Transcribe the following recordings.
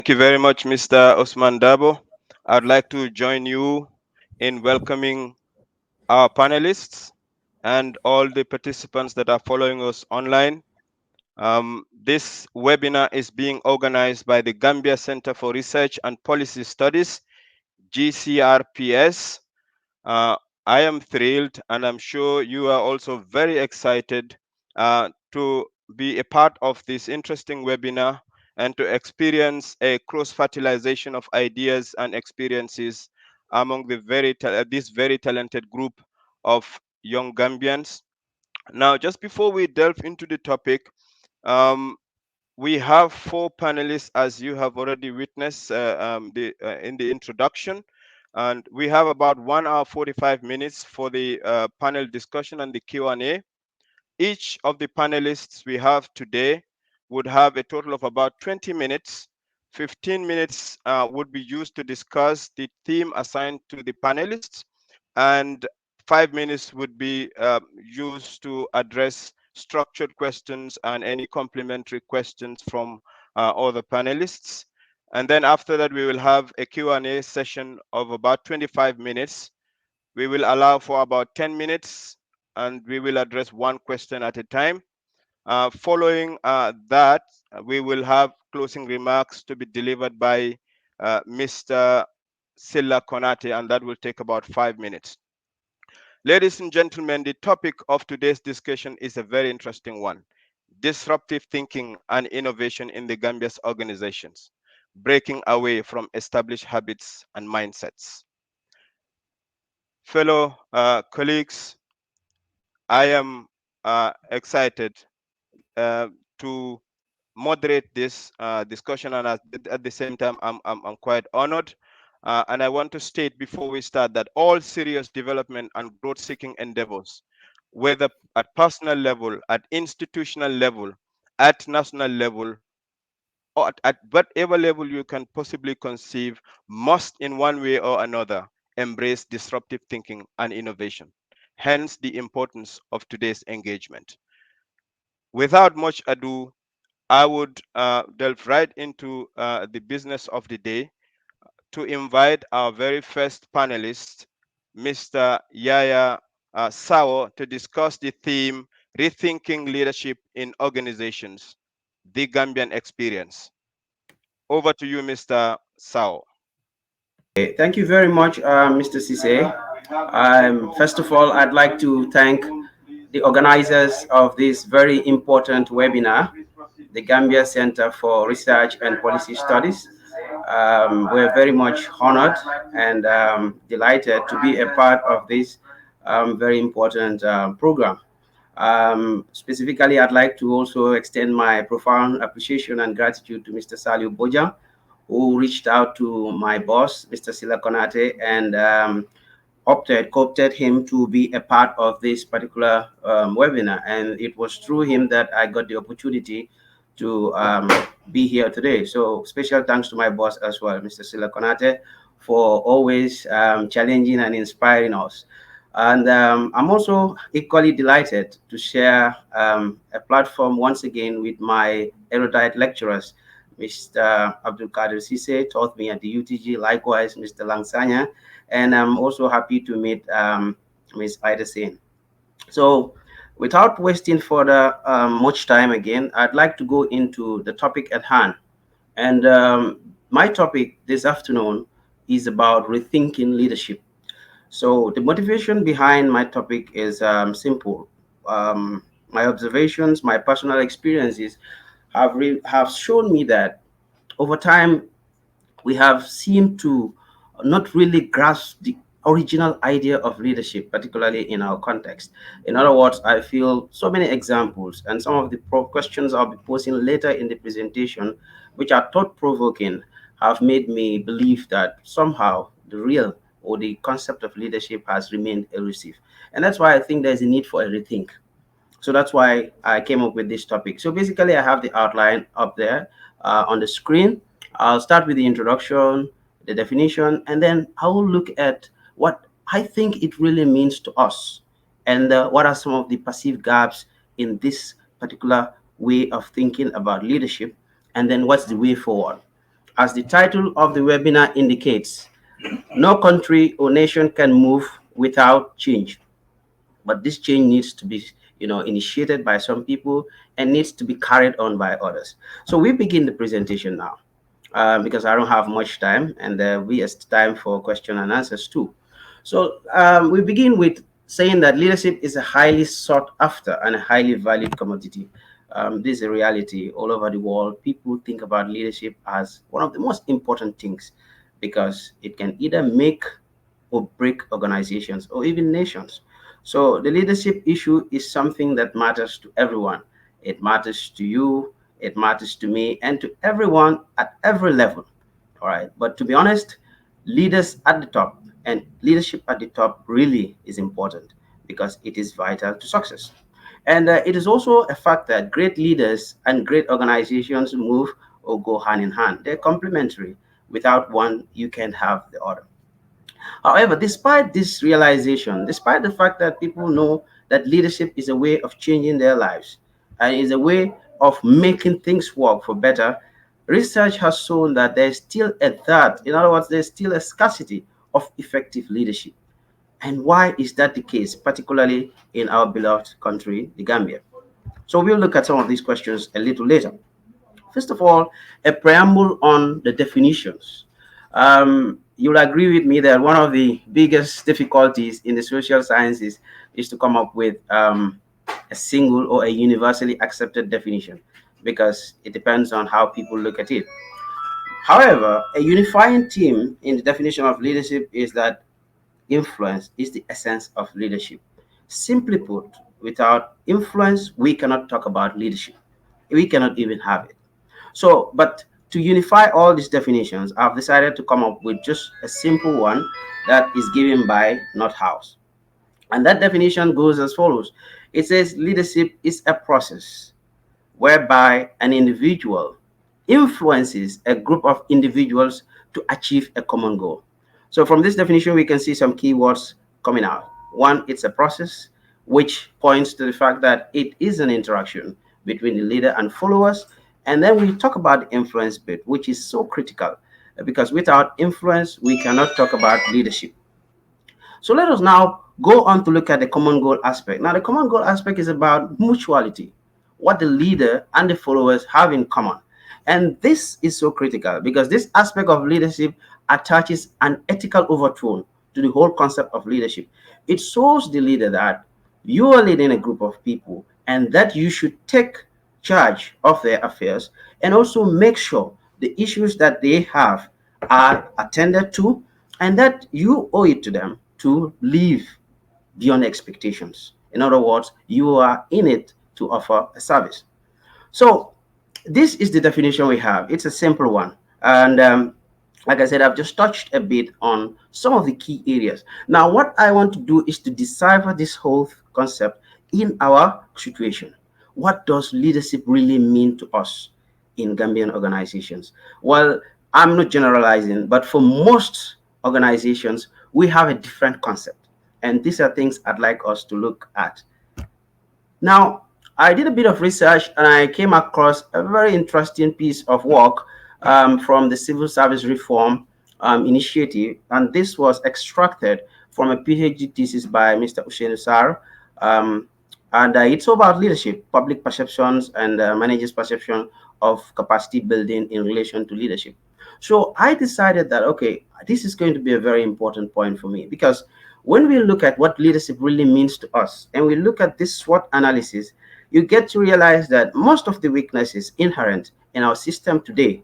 Thank you very much, Mr. Osman Dabo. I'd like to join you in welcoming our panelists and all the participants that are following us online. This webinar is being organized by the Gambia Center for Research and Policy Studies, GCRPS. Uh, I am thrilled, and I'm sure you are also very excited to be a part of this interesting webinar and to experience a cross fertilization of ideas and experiences among this very talented group of young Gambians. Now, just before we delve into the topic, um, we have four panelists, as you have already witnessed in the introduction, and we have about 1 hour 45 minutes for the panel discussion and the Q&A. Each of the panelists we have today would have a total of about 20 minutes. 15 minutes would be used to discuss the theme assigned to the panelists, and 5 minutes would be used to address structured questions and any complementary questions from other panelists. And then after that, we will have a Q&A session of about 25 minutes. We will allow for about 10 minutes and we will address one question at a time. Following that, we will have closing remarks to be delivered by Mr. Silla Konate, and that will take about 5 minutes. Ladies and gentlemen, the topic of today's discussion is a very interesting one: disruptive thinking and innovation in the Gambia's organizations, breaking away from established habits and mindsets. Fellow colleagues, I am excited uh, to moderate this discussion, and at the same time, I'm quite honored. And I want to state before we start that all serious development and growth seeking endeavors, whether at personal level, at institutional level, at national level, or at whatever level you can possibly conceive, must in one way or another embrace disruptive thinking and innovation. Hence the importance of today's engagement. Without much ado, I would delve right into the business of the day to invite our very first panelist, Mr. Yaya Sawo, to discuss the theme Rethinking Leadership in Organizations, the Gambian Experience. Over to you, Mr. Sawo. Okay, thank you very much, Mr. Cisse. First of all, I'd like to thank the organizers of this very important webinar, the Gambia Center for Research and Policy Studies. We're very much honored and delighted to be a part of this very important program. Specifically, I'd like to also extend my profound appreciation and gratitude to Mr. Salio Boja, who reached out to my boss, Mr. Sila Konate, and coopted him to be a part of this particular webinar. And it was through him that I got the opportunity to be here today. So special thanks to my boss as well, Mr. Sila Konate, for always challenging and inspiring us. And I'm also equally delighted to share a platform once again with my erudite lecturers. Mr. Abdul Kadir Sise taught me at the UTG, likewise Mr. Langsanya, and I'm also happy to meet Ms. Ida Sen. So without wasting further much time again, I'd like to go into the topic at hand. And my topic this afternoon is about rethinking leadership. So the motivation behind my topic is simple. My observations, my personal experiences have shown me that over time we have seemed to not really grasp the original idea of leadership, particularly in our context. In other words, I feel so many examples, and some of the questions I'll be posing later in the presentation, which are thought provoking, have made me believe that somehow the real or the concept of leadership has remained elusive. And that's why I think there's a need for a rethink. So that's why I came up with this topic. So basically, I have the outline up there on the screen. I'll start with the introduction, the definition, and then I will look at what I think it really means to us and what are some of the perceived gaps in this particular way of thinking about leadership, and then what's the way forward. As the title of the webinar indicates, no country or nation can move without change, but this change needs to be initiated by some people and needs to be carried on by others. So we begin the presentation now, because I don't have much time, and we has time for question and answers too. So we begin with saying that leadership is a highly sought after and a highly valued commodity. This is a reality all over the world. People think about leadership as one of the most important things because it can either make or break organizations or even nations. So the leadership issue is something that matters to everyone. It matters to you, it matters to me, and to everyone at every level. All right. But to be honest, leaders at the top and leadership at the top really is important because it is vital to success. And it is also a fact that great leaders and great organizations move or go hand in hand. They're complementary. Without one, you can't have the other. However, despite this realization, despite the fact that people know that leadership is a way of changing their lives and is a way of making things work for better, research has shown that there's still a dearth. In other words, there's still a scarcity of effective leadership. And why is that the case, particularly in our beloved country, the Gambia? So we'll look at some of these questions a little later. First of all, a preamble on the definitions. You'll agree with me that one of the biggest difficulties in the social sciences is to come up with a single or a universally accepted definition because it depends on how people look at it. However, a unifying theme in the definition of leadership is that influence is the essence of leadership. Simply put, without influence, we cannot talk about leadership. We cannot even have it. So, but to unify all these definitions, I've decided to come up with just a simple one that is given by Nothouse. And that definition goes as follows. It says leadership is a process whereby an individual influences a group of individuals to achieve a common goal. So from this definition, we can see some keywords coming out. One, it's a process, which points to the fact that it is an interaction between the leader and followers. And then we talk about the influence bit, which is so critical because without influence, we cannot talk about leadership. So let us now go on to look at the common goal aspect. Now, the common goal aspect is about mutuality, what the leader and the followers have in common. And this is so critical because this aspect of leadership attaches an ethical overtone to the whole concept of leadership. It shows the leader that you are leading a group of people and that you should take charge of their affairs and also make sure the issues that they have are attended to and that you owe it to them to live beyond expectations. In other words, you are in it to offer a service. So, this is the definition we have. It's a simple one. And like I said, I've just touched a bit on some of the key areas. Now, what I want to do is to decipher this whole concept in our situation. What does leadership really mean to us in Gambian organizations? Well, I'm not generalizing, but for most organizations, we have a different concept. And these are things I'd like us to look at. Now, I did a bit of research and I came across a very interesting piece of work from the Civil Service Reform Initiative, and this was extracted from a PhD thesis by Mr. Usain Sar. And it's about leadership, public perceptions, and managers' perception of capacity building in relation to leadership. So I decided that, okay, this is going to be a very important point for me because when we look at what leadership really means to us and we look at this SWOT analysis, you get to realize that most of the weaknesses inherent in our system today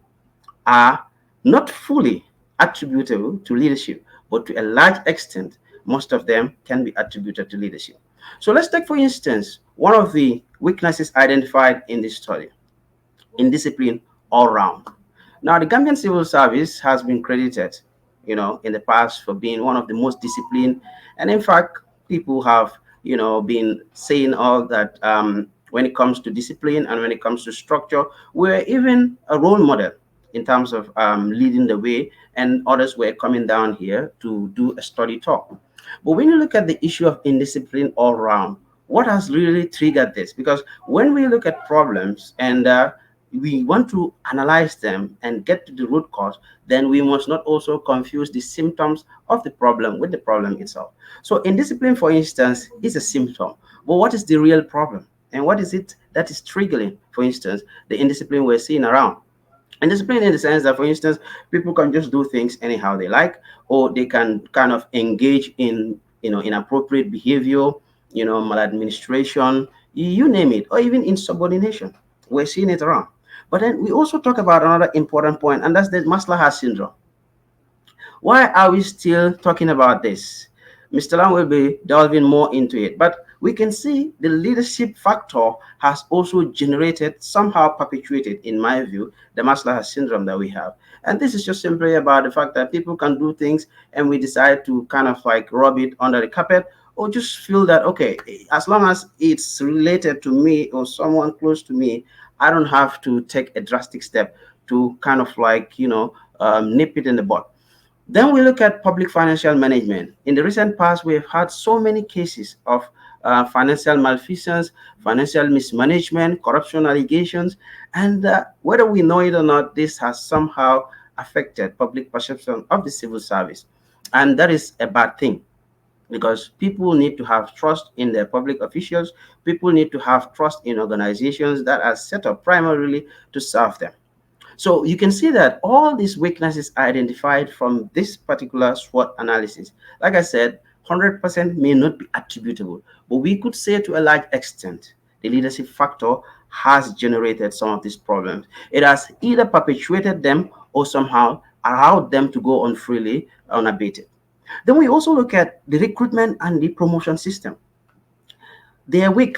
are not fully attributable to leadership, but to a large extent, most of them can be attributed to leadership. So let's take, for instance, one of the weaknesses identified in this study, indiscipline all round. Now, the Gambian civil service has been credited, in the past for being one of the most disciplined. And in fact, people have, been saying all that when it comes to discipline and when it comes to structure, we're even a role model in terms of leading the way, and others were coming down here to do a study talk. But when you look at the issue of indiscipline all around, what has really triggered this? Because when we look at problems and we want to analyze them and get to the root cause, then we must not also confuse the symptoms of the problem with the problem itself. So indiscipline, for instance, is a symptom. But what is the real problem? And what is it that is triggering, for instance, the indiscipline we're seeing around? And discipline in the sense that, for instance, people can just do things anyhow they like, or they can kind of engage in, inappropriate behavior, maladministration, you name it, or even insubordination. We're seeing it around. But then we also talk about another important point, and that's the Maslaha syndrome. Why are we still talking about this? Mr. Lam will be delving more into it, but we can see the leadership factor has also generated, somehow perpetuated, in my view, the Maslaha syndrome that we have. And this is just simply about the fact that people can do things and we decide to kind of like rub it under the carpet, or just feel that, okay, as long as it's related to me or someone close to me, I don't have to take a drastic step to kind of like, nip it in the bud. Then we look at public financial management. In the recent past, we have had so many cases of financial malfeasance, financial mismanagement, corruption allegations, and whether we know it or not, this has somehow affected public perception of the civil service. And that is a bad thing, because people need to have trust in their public officials. People need to have trust in organizations that are set up primarily to serve them. So you can see that all these weaknesses are identified from this particular SWOT analysis. Like I said, 100% may not be attributable, but we could say to a large extent the leadership factor has generated some of these problems. It has either perpetuated them or somehow allowed them to go on freely, unabated. Then we also look at the recruitment and the promotion system. They are weak.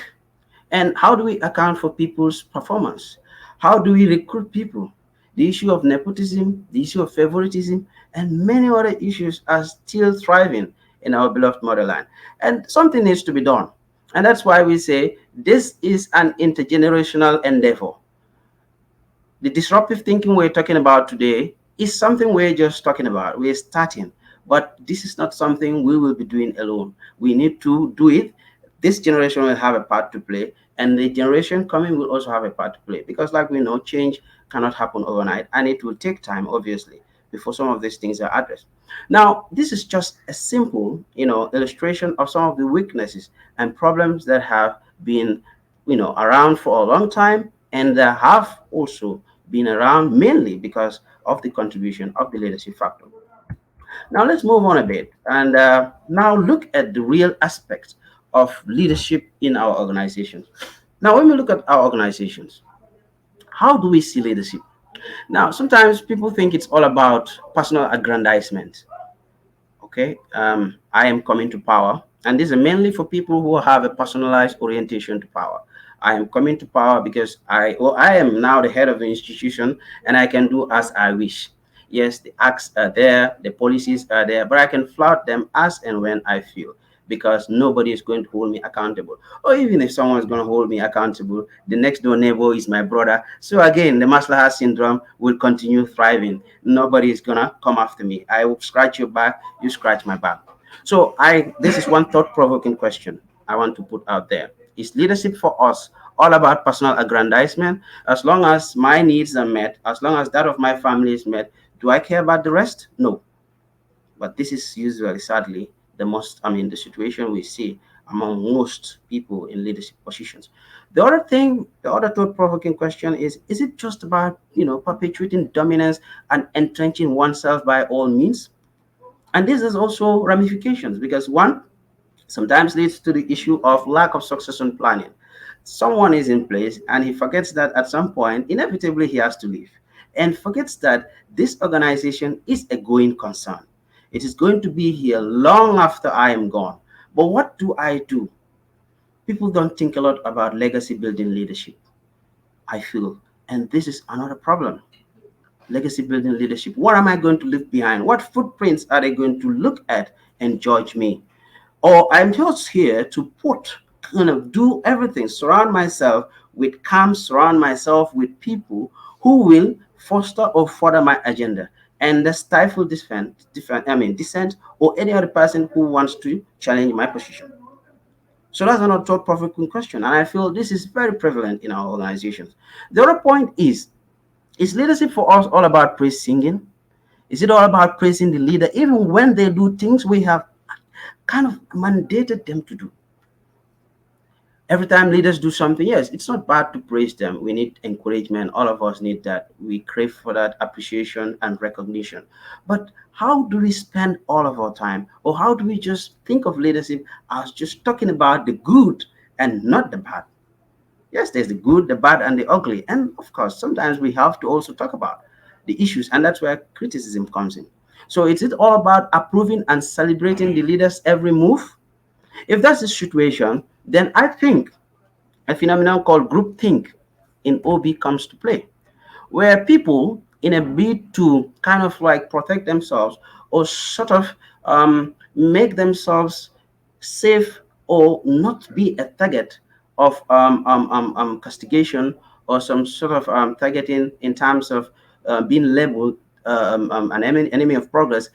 And how do we account for people's performance? How do we recruit people? The issue of nepotism, the issue of favoritism, and many other issues are still thriving in our beloved motherland. And something needs to be done. And that's why we say this is an intergenerational endeavor. The disruptive thinking we're talking about today is something we're just talking about. We're starting, but this is not something we will be doing alone. We need to do it. This generation will have a part to play, and the generation coming will also have a part to play, because like we know, change cannot happen overnight, and it will take time, obviously, before some of these things are addressed. Now, this is just a simple, illustration of some of the weaknesses and problems that have been, around for a long time, and that have also been around mainly because of the contribution of the leadership factor. Now let's move on a bit and now look at the real aspects of leadership in our organizations. Now, when we look at our organizations, how do we see leadership? Now, sometimes people think it's all about personal aggrandizement. Okay, I am coming to power, and this is mainly for people who have a personalized orientation to power. I am coming to power because I am now the head of the institution, and I can do as I wish. Yes, the acts are there, the policies are there, but I can flout them as and when I feel, because nobody is going to hold me accountable. Or even if someone is going to hold me accountable, the next door neighbor is my brother. So again, the Maslaha syndrome will continue thriving. Nobody is going to come after me. I will scratch your back, you scratch my back. So this is one thought-provoking question I want to put out there. Is leadership for us all about personal aggrandizement? As long as my needs are met, as long as that of my family is met, do I care about the rest? No. But this is usually, sadly, the situation we see among most people in leadership positions. The other thought-provoking question is it just about, perpetuating dominance and entrenching oneself by all means? And this has also ramifications, because one sometimes leads to the issue of lack of succession planning. Someone is in place and he forgets that at some point, inevitably, he has to leave, and forgets that this organization is a going concern. It is going to be here long after I am gone. But what do I do? People don't think a lot about legacy building leadership, I feel. And this is another problem. Legacy building leadership. What am I going to leave behind? What footprints are they going to look at and judge me? Or I'm just here to do everything, surround myself with calm, surround myself with people who will foster or further my agenda and stifle dissent or any other person who wants to challenge my position. So that's another thought-provoking question, and I feel this is very prevalent in our organizations. The other point is leadership for us all about praise singing? Is it all about praising the leader even when they do things we have kind of mandated them to do? Every time leaders do something, yes, it's not bad to praise them. We need encouragement. All of us need that. We crave for that appreciation and recognition. But how do we spend all of our time? Or how do we just think of leadership as just talking about the good and not the bad? Yes, there's the good, the bad, and the ugly. And of course, sometimes we have to also talk about the issues, and that's where criticism comes in. So, is it all about approving and celebrating the leader's every move? If that's the situation, then I think a phenomenon called groupthink in OB comes to play, where people, in a bid to kind of like protect themselves or sort of make themselves safe or not be a target of castigation or some sort of targeting in terms of being labeled an enemy of progress.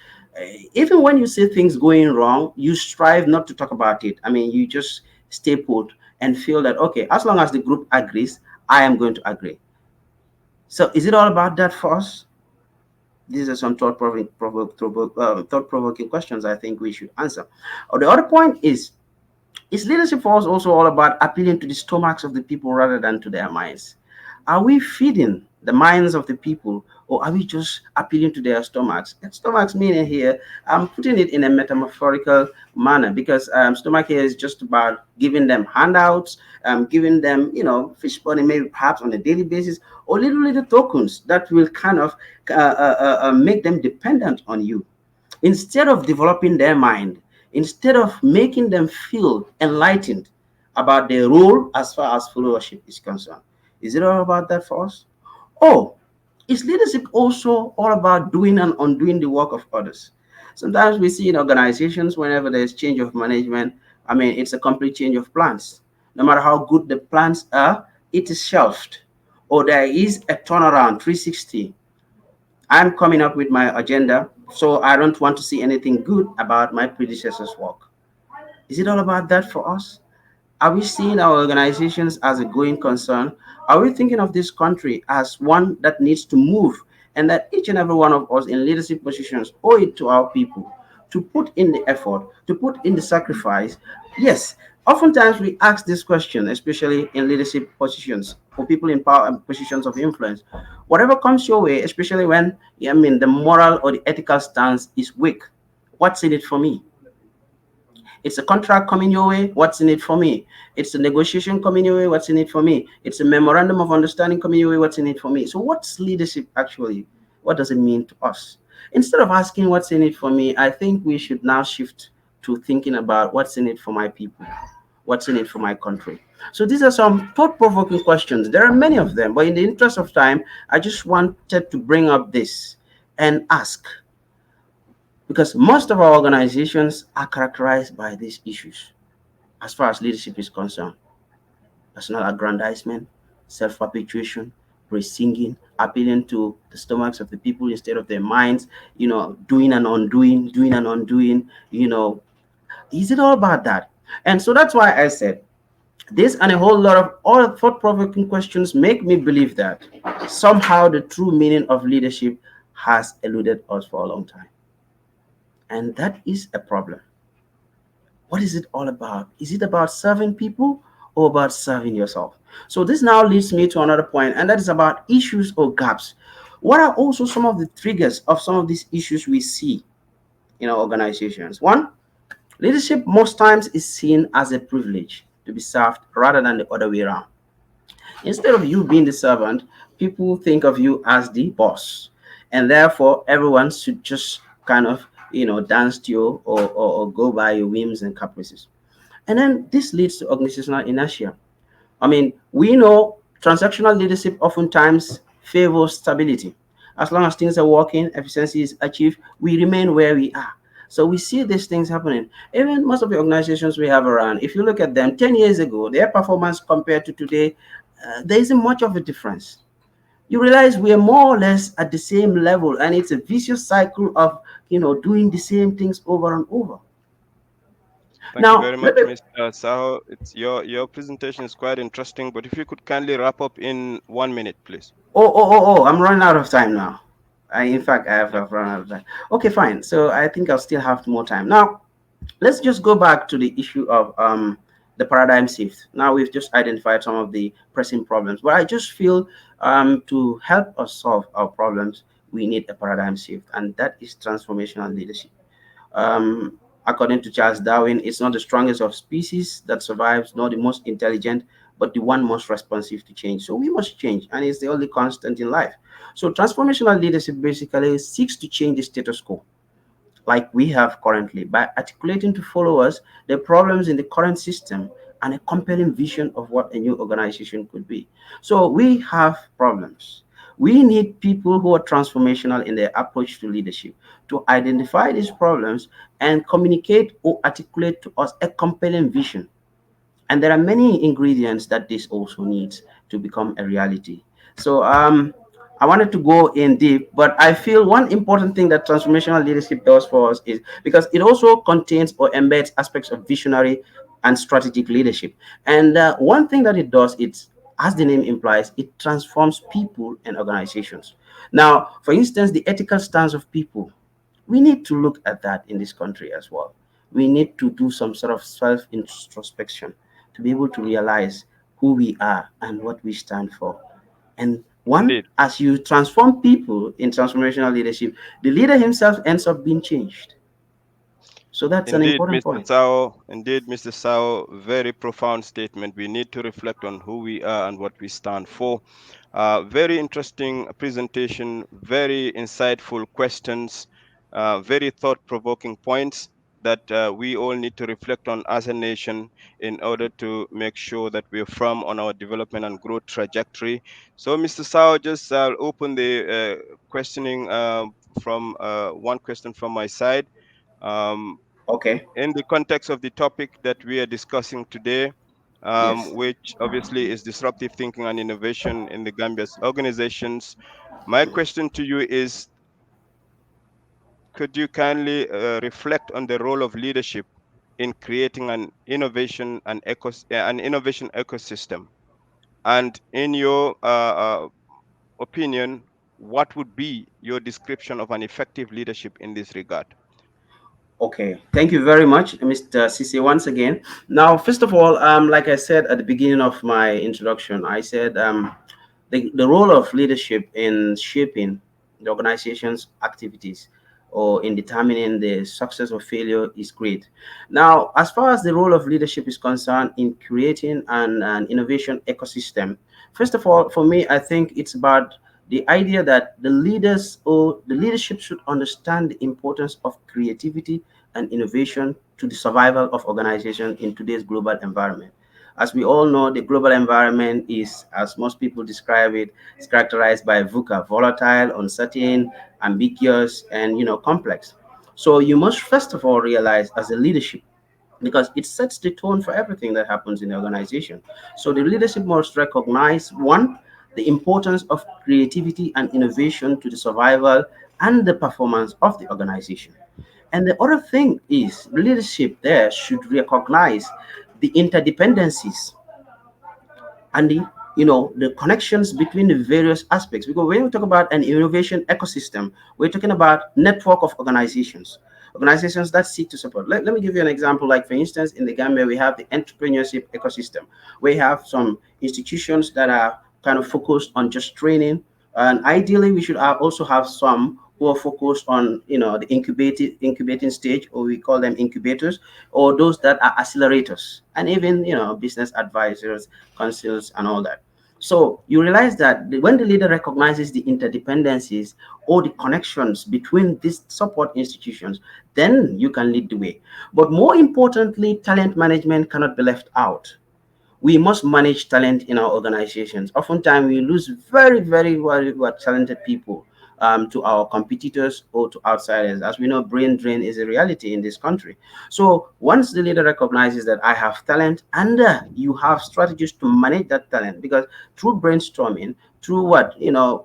Even when you see things going wrong, you strive not to talk about it. I mean, you just stay put and feel that, okay, as long as the group agrees, I am going to agree. So is it all about that for us? These are some thought-provoking questions I think we should answer. Or the other point is leadership for us also all about appealing to the stomachs of the people rather than to their minds? Are we feeding the minds of the people, or are we just appealing to their stomachs? And stomachs meaning here, I'm putting it in a metaphorical manner because stomach here is just about giving them handouts, giving them, fish money maybe perhaps on a daily basis, or little tokens that will kind of make them dependent on you instead of developing their mind, instead of making them feel enlightened about their role as far as followership is concerned. Is it all about that for us? Oh, is leadership also all about doing and undoing the work of others? Sometimes we see in organizations whenever there's change of management, I mean, it's a complete change of plans. No matter how good the plans are, it is shelved. Or there is a turnaround 360. I'm coming up with my agenda, so I don't want to see anything good about my predecessor's work. Is it all about that for us? Are we seeing our organizations as a going concern? Are we thinking of this country as one that needs to move and that each and every one of us in leadership positions owe it to our people to put in the effort, to put in the sacrifice? Yes, oftentimes we ask this question, especially in leadership positions for people in power and positions of influence. Whatever comes your way, especially when the moral or the ethical stance is weak, what's in it for me? It's a contract coming your way. What's in it for me? It's a negotiation coming your way. What's in it for me? It's a memorandum of understanding coming your way. What's in it for me? So, what's leadership actually? What does it mean to us? Instead of asking what's in it for me, I think we should now shift to thinking about what's in it for my people, what's in it for my country. So, these are some thought provoking questions. There are many of them, but in the interest of time, I just wanted to bring up this and ask, because most of our organizations are characterized by these issues as far as leadership is concerned: personal aggrandizement, self perpetuation, praise singing, appealing to the stomachs of the people instead of their minds, doing and undoing, doing and undoing. Is it all about that? And so that's why I said this and a whole lot of other thought provoking questions make me believe that somehow the true meaning of leadership has eluded us for a long time. And that is a problem. What is it all about? Is it about serving people or about serving yourself? So this now leads me to another point, and that is about issues or gaps. What are also some of the triggers of some of these issues we see in our organizations? One, leadership most times is seen as a privilege to be served rather than the other way around. Instead of you being the servant, people think of you as the boss, and therefore everyone should just kind of dance to you or go by your whims and caprices. And then this leads to organizational inertia. I mean, we know transactional leadership oftentimes favors stability. As long as things are working, efficiency is achieved, we remain where we are. So we see these things happening. Even most of the organizations we have around, if you look at them 10 years ago, their performance compared to today, there isn't much of a difference. You realize we are more or less at the same level, and it's a vicious cycle of doing the same things over and over. Thank you Now, very much, Mr. Saho. It's your presentation is quite interesting, but if you could kindly wrap up in 1 minute, please. I'm running out of time now. In fact, Yeah, I've run out of time. Okay, fine. So I think I'll still have more time. Now, let's just go back to the issue of the paradigm shift. Now we've just identified some of the pressing problems, but I just feel to help us solve our problems, we need a paradigm shift, and that is transformational leadership. According to Charles Darwin, it's not the strongest of species that survives, nor the most intelligent, but the one most responsive to change. So we must change, and it's the only constant in life. So transformational leadership basically seeks to change the status quo like we have currently by articulating to followers the problems in the current system and a compelling vision of what a new organization could be. So we have problems. We need people who are transformational in their approach to leadership to identify these problems and communicate or articulate to us a compelling vision, and there are many ingredients that this also needs to become a reality. So I wanted to go in deep, but I feel one important thing that transformational leadership does for us is because it also contains or embeds aspects of visionary and strategic leadership. And one thing that it does, it's, as the name implies, it transforms people and organizations. Now, for instance, the ethical stance of people, we need to look at that in this country as well. We need to do some sort of self introspection to be able to realize who we are and what we stand for. And one, indeed. as you transform people in transformational leadership, the leader himself ends up being changed. So that's an Indeed, important Mr. point. Sao. Indeed, Mr. Sao. Very profound statement. We need to reflect on who we are and what we stand for. Very interesting presentation. Very insightful questions. Very thought-provoking points that we all need to reflect on as a nation in order to make sure that we're firm on our development and growth trajectory. So, Mr. Sao, just open the questioning from one question from my side. Um, Okay. in the context of the topic that we are discussing today, Yes. which obviously is disruptive thinking and innovation in the Gambia's organizations, my question to you is, could you kindly reflect on the role of leadership in creating an innovation ecosystem? And in your opinion, what would be your description of an effective leadership in this regard? Okay, thank you very much, Mr. Cisse, once again. Now, first of all, like I said at the beginning of my introduction, I said the role of leadership in shaping the organization's activities or in determining the success or failure is great. Now, as far as the role of leadership is concerned in creating an innovation ecosystem, first of all, for me, I think it's about the idea that the leaders or the leadership should understand the importance of creativity and innovation to the survival of organization in today's global environment. As we all know, the global environment is, as most people describe it, is characterized by VUCA, volatile, uncertain, ambiguous, and complex. So you must first of all realize as a leadership, because it sets the tone for everything that happens in the organization. So the leadership must recognize one, the importance of creativity and innovation to the survival and the performance of the organization. And the other thing is leadership there should recognize the interdependencies and the connections between the various aspects, because when we talk about an innovation ecosystem, we're talking about network of organizations that seek to support. Let me give you an example. Like, for instance, in the Gambia, we have the entrepreneurship ecosystem. We have some institutions that are kind of focused on just training, and ideally we should also have some who are focused on the incubating stage, or we call them incubators, or those that are accelerators, and even business advisors, councils, and all that. So you realize that when the leader recognizes the interdependencies or the connections between these support institutions, then you can lead the way. But more importantly, talent management cannot be left out. We must manage talent in our organizations. Oftentimes, we lose very, very, very, very talented people to our competitors or to outsiders. As we know, brain drain is a reality in this country. So once the leader recognizes that I have talent, and you have strategies to manage that talent, because through brainstorming, through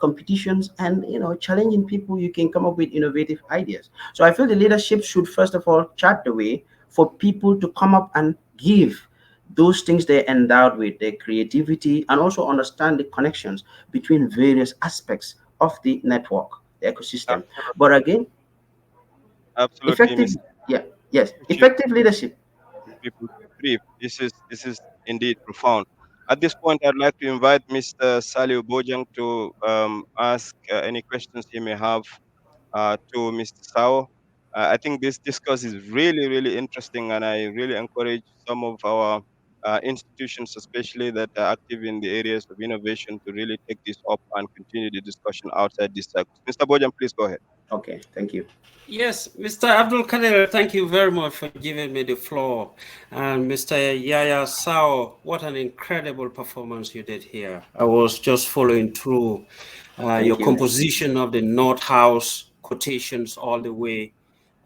competitions, and challenging people, you can come up with innovative ideas. So I feel the leadership should first of all chart the way for people to come up and give those things they're endowed with, their creativity, and also understand the connections between various aspects of the network, the ecosystem. But Absolutely, again, absolutely, effective, Mr. yeah, yes, Pushing effective leadership. people to thrive. This is indeed profound. At this point, I'd like to invite Mr. Salio Bojang to ask any questions he may have to Mr. Sao. I think this discourse is really, really interesting, and I really encourage some of our institutions, especially that are active in the areas of innovation, to really take this up and continue the discussion outside this circle. Mr. Bojang, please go ahead. Okay, thank you. Yes, Mr. Abdul Kader, thank you very much for giving me the floor. And Mr. Yaya Sao, what an incredible performance you did here. I was just following through your Thank you. composition of the North House quotations all the way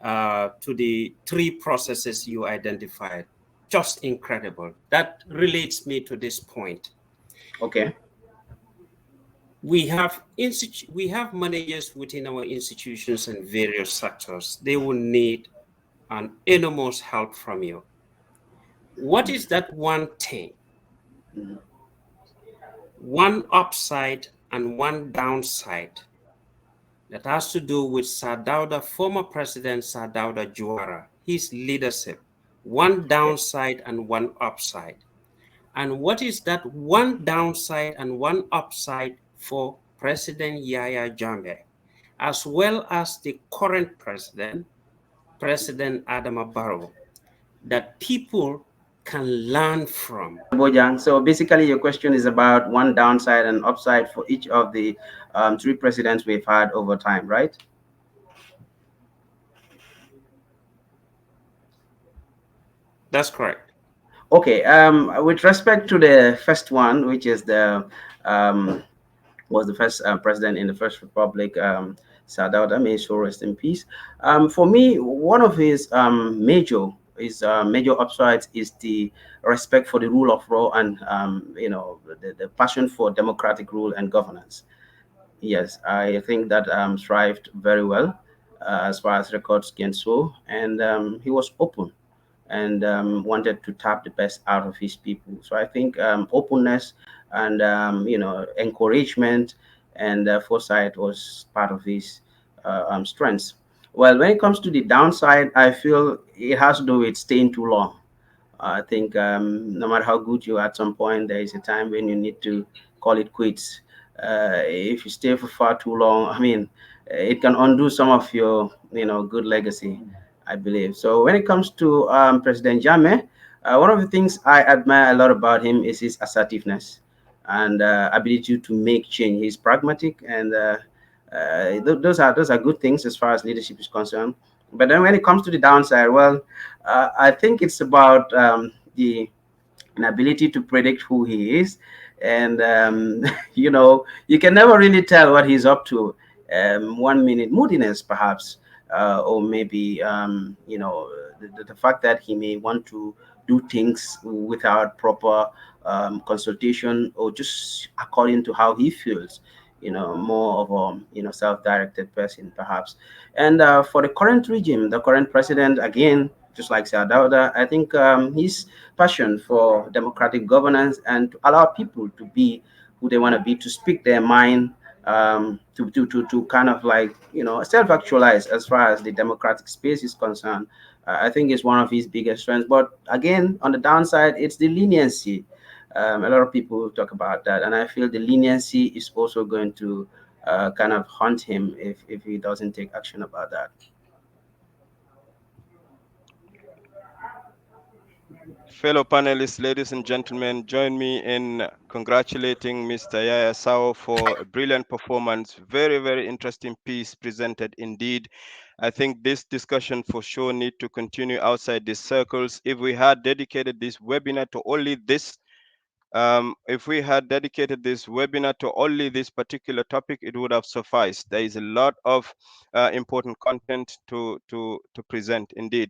to the three processes you identified. Just incredible. That relates me to this point. Okay. We have managers within our institutions and various sectors. They will need an enormous help from you. What is that one thing, Mhm. one upside and one downside that has to do with Sadauda, former President Sadauda Juara, his leadership? One Okay. downside and one upside. And what is that one downside and one upside for President Yahya Jammeh, as well as the current president, President Adama Barrow, that people can learn from? Bojang. So basically, your question is about one downside and upside for each of the three presidents we've had over time, right? That's correct. Okay. With respect to the first one, which is the um, was the first president in the First Republic, Sadauda, may so rest in peace. For me, one of his major upsides is the respect for the rule of law and the passion for democratic rule and governance. Yes, I think that thrived very well as far as records can show, and he was open and wanted to tap the best out of his people. So I think openness and encouragement and foresight was part of his strengths. Well, when it comes to the downside, I feel it has to do with staying too long. I think no matter how good you are, at some point there is a time when you need to call it quits. If you stay for far too long, I mean, it can undo some of your good legacy, I believe. So when it comes to President Jammeh, one of the things I admire a lot about him is his assertiveness and ability to make change. He's pragmatic, and those are good things as far as leadership is concerned. But then when it comes to the downside, well, I think it's about the inability to predict who he is, and you can never really tell what he's up to. 1 minute moodiness, perhaps, or maybe the fact that he may want to do things without proper consultation or just according to how he feels. More of a self-directed person, perhaps. And for the current regime, the current president, again, just like Sadauda, I think his passion for democratic governance and to allow people to be who they want to be, to speak their mind, to kind of like self-actualize as far as the democratic space is concerned. I think it's one of his biggest strengths. But again, on the downside, it's the leniency. A lot of people talk about that, and I feel the leniency is also going to kind of haunt him if he doesn't take action about that. Fellow panelists, ladies and gentlemen, join me in congratulating Mr. Yaya Sao for a brilliant performance. Very, very interesting piece presented indeed. I think this discussion for sure need to continue outside these circles. If we had dedicated this webinar to only this, if we had dedicated this webinar to only this particular topic, it would have sufficed. There is a lot of important content to present indeed.